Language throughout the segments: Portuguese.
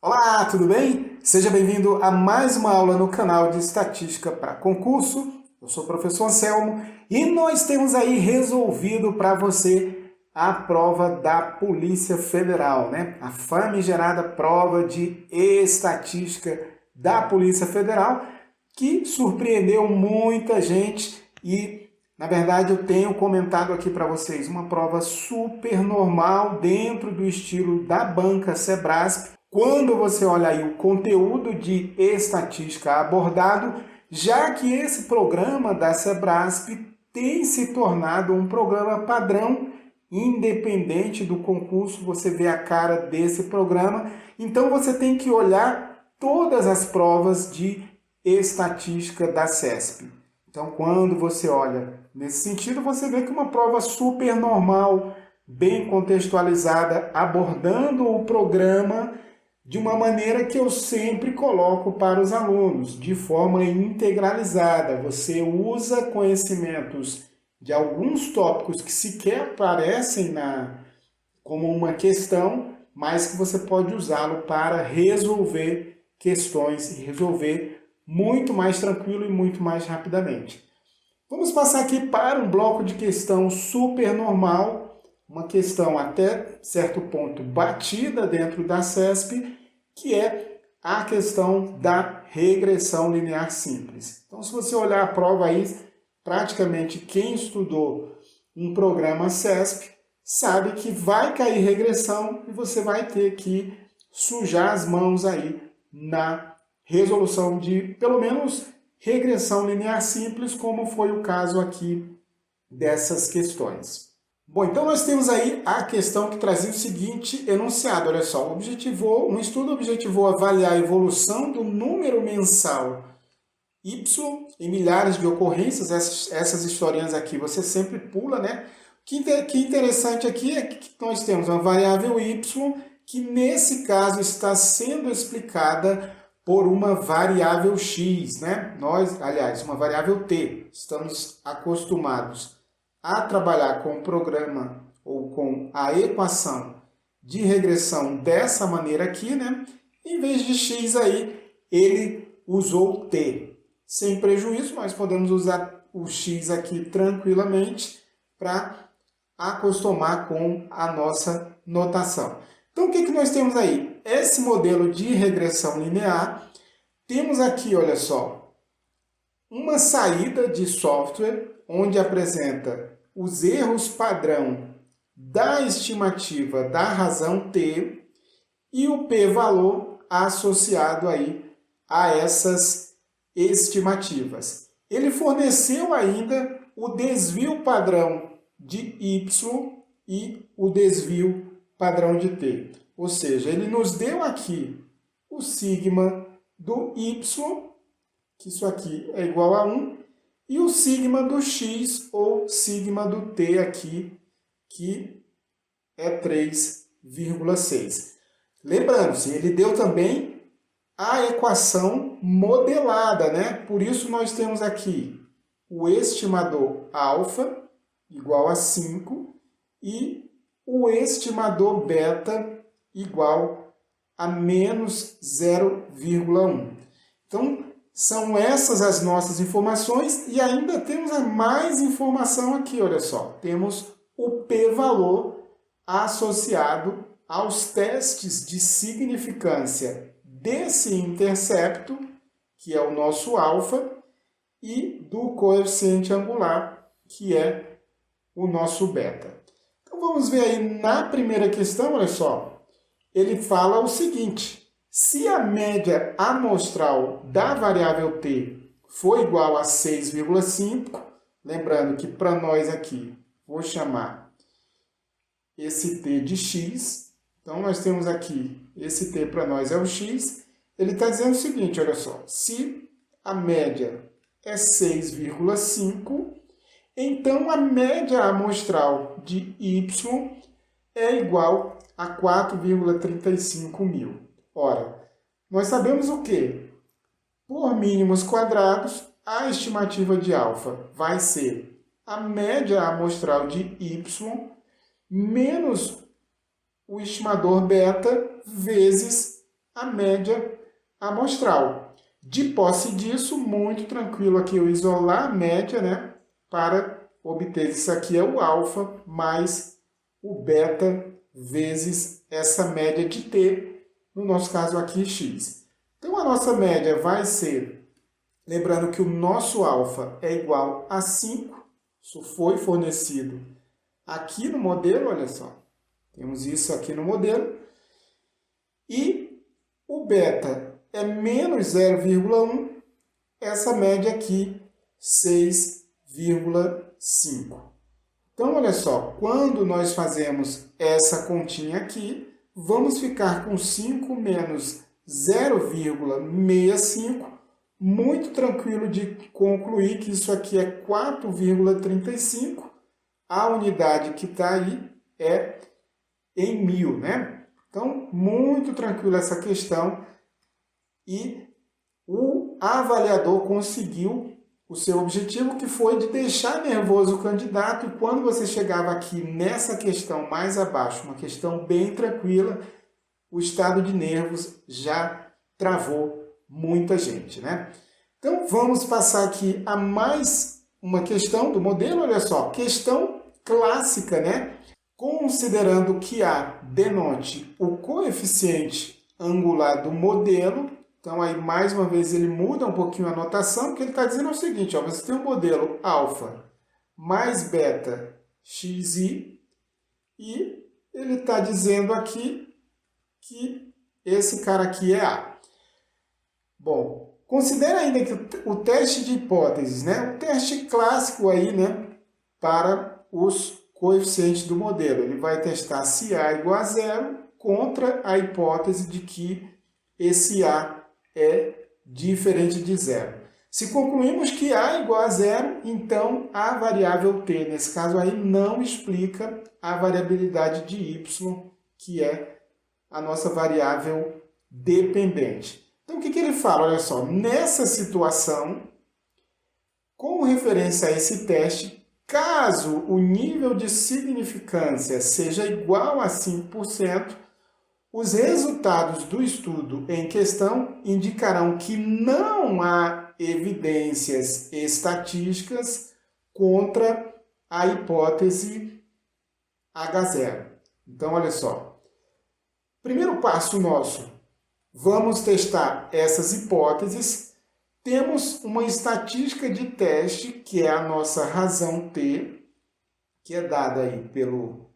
Olá, tudo bem? Seja bem-vindo a mais uma aula no canal de Estatística para Concurso. Eu sou o professor Anselmo e nós temos aí resolvido para você a prova da Polícia Federal, né? A famigerada prova de Estatística da Polícia Federal, que surpreendeu muita gente e, na verdade, eu tenho comentado aqui para vocês uma prova super normal dentro do estilo da banca Sebrasp. Quando você olha aí o conteúdo de estatística abordado, já que esse programa da Sebrasp tem se tornado um programa padrão, independente do concurso, você vê a cara desse programa, então você tem que olhar todas as provas de estatística da CESP. Então, quando você olha nesse sentido, você vê que uma prova super normal, bem contextualizada, abordando o programa de uma maneira que eu sempre coloco para os alunos, de forma integralizada. Você usa conhecimentos de alguns tópicos que sequer aparecem como uma questão, mas que você pode usá-lo para resolver questões e resolver muito mais tranquilo e muito mais rapidamente. Vamos passar aqui para um bloco de questão super normal, uma questão até certo ponto batida dentro da CESP, que é a questão da regressão linear simples. Então, se você olhar a prova aí, praticamente quem estudou um programa CESP sabe que vai cair regressão e você vai ter que sujar as mãos aí na resolução de, pelo menos, regressão linear simples, como foi o caso aqui dessas questões. Bom, então nós temos aí a questão que trazia o seguinte enunciado, olha só, um estudo objetivou avaliar a evolução do número mensal Y em milhares de ocorrências, essas historinhas aqui você sempre pula, né? O que interessante aqui é que nós temos uma variável Y que nesse caso está sendo explicada por uma variável X, né? Uma variável T, estamos acostumados a trabalhar com o programa ou com a equação de regressão dessa maneira aqui, né? Em vez de x aí, ele usou t. Sem prejuízo, nós podemos usar o x aqui tranquilamente para acostumar com a nossa notação. Então, o que nós temos aí? Esse modelo de regressão linear, temos aqui, olha só, uma saída de software onde apresenta os erros padrão da estimativa da razão t e o p-valor associado aí a essas estimativas. Ele forneceu ainda o desvio padrão de y e o desvio padrão de t. Ou seja, ele nos deu aqui o sigma do y, que isso aqui é igual a 1, e o sigma do x ou sigma do t aqui, que é 3,6. Lembrando-se, ele deu também a equação modelada, né? Por isso nós temos aqui o estimador alfa igual a 5 e o estimador beta igual a menos 0,1. Então, são essas as nossas informações e ainda temos mais informação aqui, olha só. Temos o p-valor associado aos testes de significância desse intercepto, que é o nosso alfa, e do coeficiente angular, que é o nosso beta. Então vamos ver aí na primeira questão, olha só. Ele fala o seguinte: se a média amostral da variável t for igual a 6,5, lembrando que para nós aqui, vou chamar esse t de x, então nós temos aqui, esse t para nós é o x, ele está dizendo o seguinte, olha só, se a média é 6,5, então a média amostral de y é igual a 4,35 mil. Ora, nós sabemos o quê? Por mínimos quadrados, a estimativa de alfa vai ser a média amostral de y menos o estimador beta vezes a média amostral. De posse disso, muito tranquilo aqui eu isolar a média, né, para obter isso aqui é o alfa mais o beta vezes essa média de t, no nosso caso aqui x. Então a nossa média vai ser, lembrando que o nosso alfa é igual a 5, isso foi fornecido aqui no modelo, olha só, temos isso aqui no modelo, e o beta é menos 0,1, essa média aqui 6,5. Então, olha só, quando nós fazemos essa continha aqui, vamos ficar com 5 menos 0,65, muito tranquilo de concluir que isso aqui é 4,35, a unidade que está aí é em 1000, né? Então, muito tranquilo essa questão e o avaliador conseguiu o seu objetivo, que foi de deixar nervoso o candidato, e quando você chegava aqui nessa questão mais abaixo, uma questão bem tranquila, o estado de nervos já travou muita gente, né? Então, vamos passar aqui a mais uma questão do modelo, olha só, questão clássica, né? Considerando que A denote o coeficiente angular do modelo, então aí mais uma vez ele muda um pouquinho a notação, porque ele está dizendo o seguinte, ó, você tem um modelo alfa mais beta xi, e ele está dizendo aqui que esse cara aqui é A. Bom, considera ainda que o teste de hipóteses, né, o teste clássico aí, né, para os coeficientes do modelo. Ele vai testar se A é igual a zero contra a hipótese de que esse A é diferente de zero. Se concluímos que A é igual a zero, então a variável t, nesse caso aí, não explica a variabilidade de y, que é a nossa variável dependente. Então, o que ele fala? Olha só, nessa situação, com referência a esse teste, caso o nível de significância seja igual a 5%, os resultados do estudo em questão indicarão que não há evidências estatísticas contra a hipótese H0. Então, olha só. Primeiro passo nosso, vamos testar essas hipóteses. Temos uma estatística de teste, que é a nossa razão t, que é dada aí pelo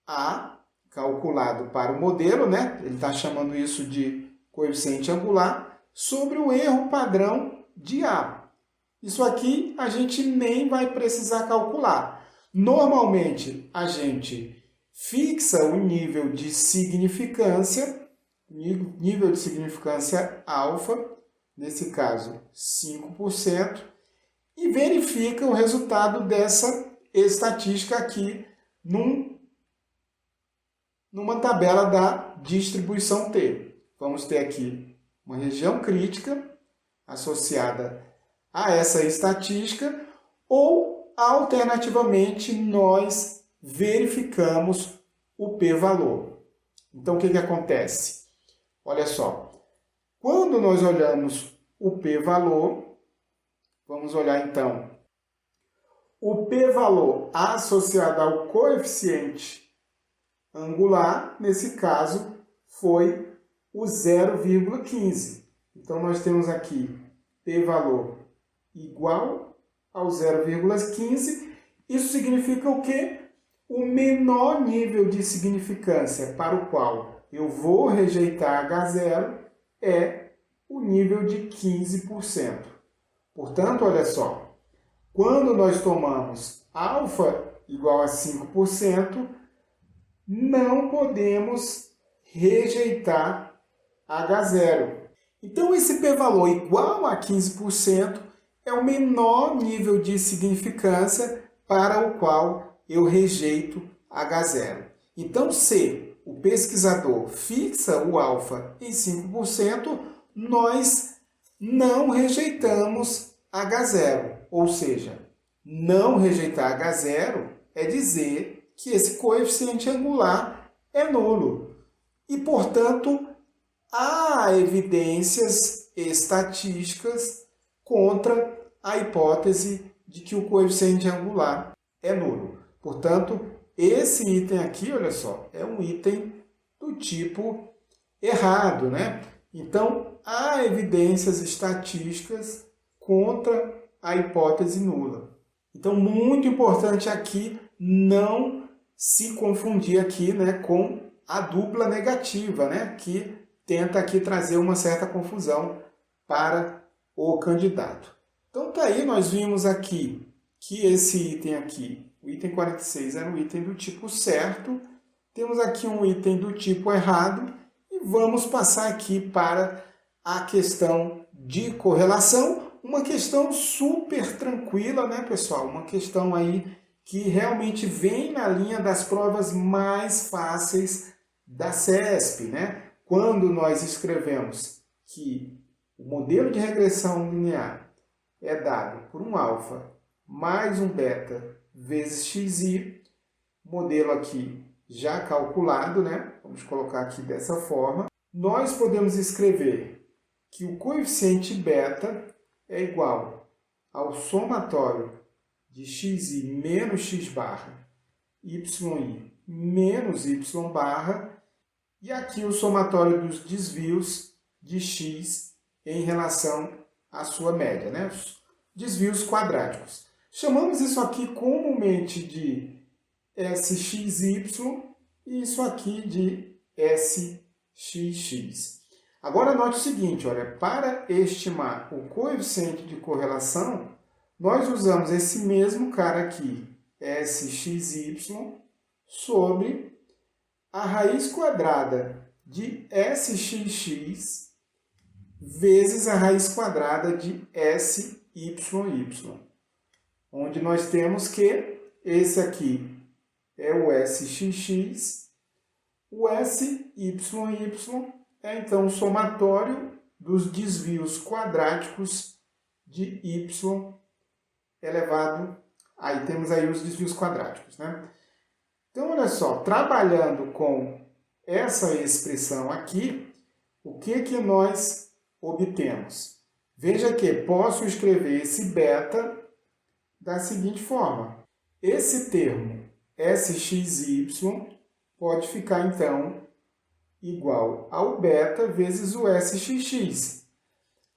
A, calculado para o modelo, né? Ele está chamando isso de coeficiente angular, sobre o erro padrão de A. Isso aqui a gente nem vai precisar calcular. Normalmente, a gente fixa o nível de significância, alfa, nesse caso 5%, e verifica o resultado dessa estatística aqui numa tabela da distribuição T. Vamos ter aqui uma região crítica associada a essa estatística, ou, alternativamente, nós verificamos o p-valor. Então, o que acontece? Olha só, quando nós olhamos o p-valor, vamos olhar então o p-valor associado ao coeficiente angular, nesse caso, foi o 0,15. Então, nós temos aqui p-valor igual ao 0,15. Isso significa o quê? O menor nível de significância para o qual eu vou rejeitar H0 é o nível de 15%. Portanto, olha só, quando nós tomamos alfa igual a 5%, não podemos rejeitar H0. Então, esse p-valor igual a 15% é o menor nível de significância para o qual eu rejeito H0. Então, se o pesquisador fixa o alfa em 5%, nós não rejeitamos H0. Ou seja, não rejeitar H0 é dizer que esse coeficiente angular é nulo. E, portanto, há evidências estatísticas contra a hipótese de que o coeficiente angular é nulo. Portanto, esse item aqui, olha só, é um item do tipo errado, né? Então, há evidências estatísticas contra a hipótese nula. Então, muito importante aqui não se confundir aqui, né, com a dupla negativa, né, que tenta aqui trazer uma certa confusão para o candidato. Então, tá aí, nós vimos aqui que esse item aqui, o item 46, era um item do tipo certo. Temos aqui um item do tipo errado. E vamos passar aqui para a questão de correlação. Uma questão super tranquila, né, pessoal? Uma questão aí que realmente vem na linha das provas mais fáceis da CESP, né? Quando nós escrevemos que o modelo de regressão linear é dado por um alfa mais um beta vezes xi, modelo aqui já calculado, né? Vamos colocar aqui dessa forma. Nós podemos escrever que o coeficiente beta é igual ao somatório de xi menos x barra, yi menos y barra, e aqui o somatório dos desvios de x em relação à sua média, né? Os desvios quadráticos. Chamamos isso aqui comumente de SXY e isso aqui de SXX. Agora note o seguinte, olha, para estimar o coeficiente de correlação, nós usamos esse mesmo cara aqui, SXY, sobre a raiz quadrada de SXX vezes a raiz quadrada de SYY, onde nós temos que esse aqui é o SXX, o SYY é então o somatório dos desvios quadráticos de y elevado, aí temos aí os desvios quadráticos, né? Então, olha só, trabalhando com essa expressão aqui, o que que nós obtemos? Veja que posso escrever esse beta da seguinte forma. Esse termo SXY pode ficar, então, igual ao beta vezes o SXX.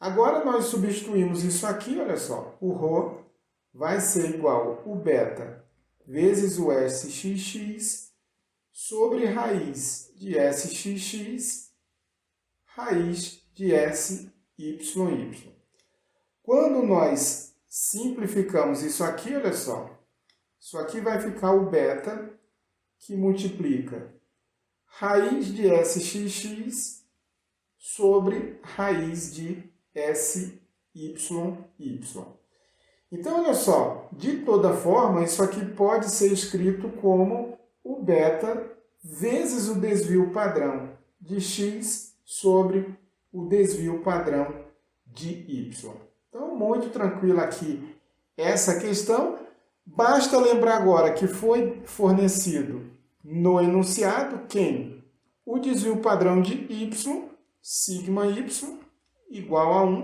Agora, nós substituímos isso aqui, olha só, o ρ vai ser igual ao beta vezes o SXX sobre raiz de SXX, raiz de SYY. Quando nós simplificamos isso aqui, olha só, isso aqui vai ficar o beta que multiplica raiz de SXX sobre raiz de SYY. Então, olha só, de toda forma, isso aqui pode ser escrito como o beta vezes o desvio padrão de x sobre o desvio padrão de y. Então, muito tranquilo aqui essa questão. Basta lembrar agora que foi fornecido no enunciado quem? O desvio padrão de y, sigma y, igual a 1,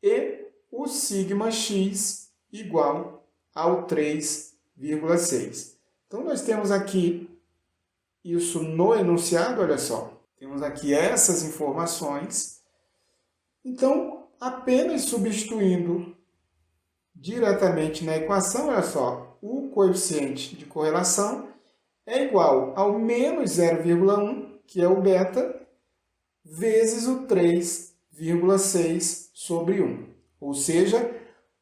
e o sigma x igual ao 3,6. Então, nós temos aqui isso no enunciado, olha só. Temos aqui essas informações. Então, apenas substituindo diretamente na equação, olha só, o coeficiente de correlação é igual ao menos 0,1, que é o beta, vezes o 3,6 sobre 1. Ou seja,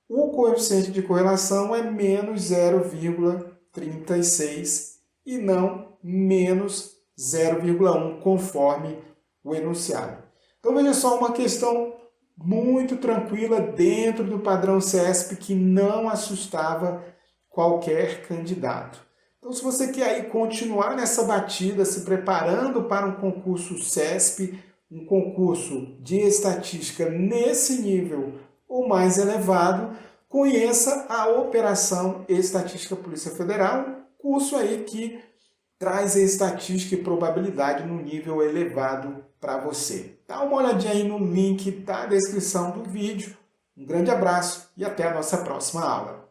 o coeficiente de correlação é menos 0,36 e não menos 0,1, conforme o enunciado. Então, veja só, uma questão muito tranquila dentro do padrão CESP que não assustava qualquer candidato. Então, se você quer aí continuar nessa batida, se preparando para um concurso CESP, um concurso de estatística nesse nível ou mais elevado, conheça a Operação Estatística Polícia Federal, curso aí que traz a estatística e probabilidade num nível elevado para você. Dá uma olhadinha aí no link da descrição do vídeo. Um grande abraço e até a nossa próxima aula.